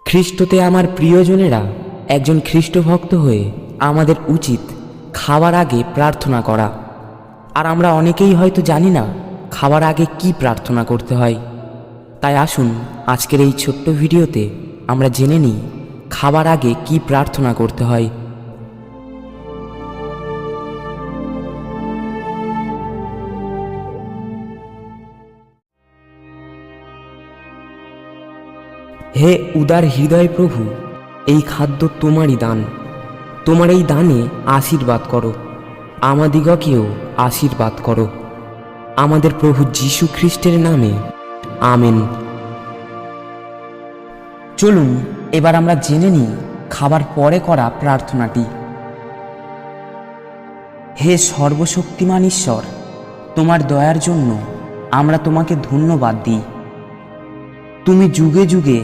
খ্রিস্টতে আমার প্রিয়জনেরা, একজন খ্রিস্টভক্ত হয়ে আমাদের উচিত খাওয়ার আগে প্রার্থনা করা। আর আমরা অনেকেই হয়তো জানি না খাওয়ার আগে কি প্রার্থনা করতে হয়। তাই আসুন আজকের এই ছোট্ট ভিডিওতে আমরা জেনে নিই খাবার আগে কি প্রার্থনা করতে হয়। হে উদার হৃদয় প্রভু, এই খাদ্য তোমারই দান। তোমার এই দানে আশীর্বাদ করো, আমাদিগকেও আশীর্বাদ করো। আমাদের প্রভু যীশু খ্রিস্টের নামে, আমেন। চলুন এবার আমরা জেনে নিই খাবার পরে করা প্রার্থনাটি। হে সর্বশক্তিমান ঈশ্বর, তোমার দয়ার জন্য আমরা তোমাকে ধন্যবাদ দিই। তুমি যুগে যুগে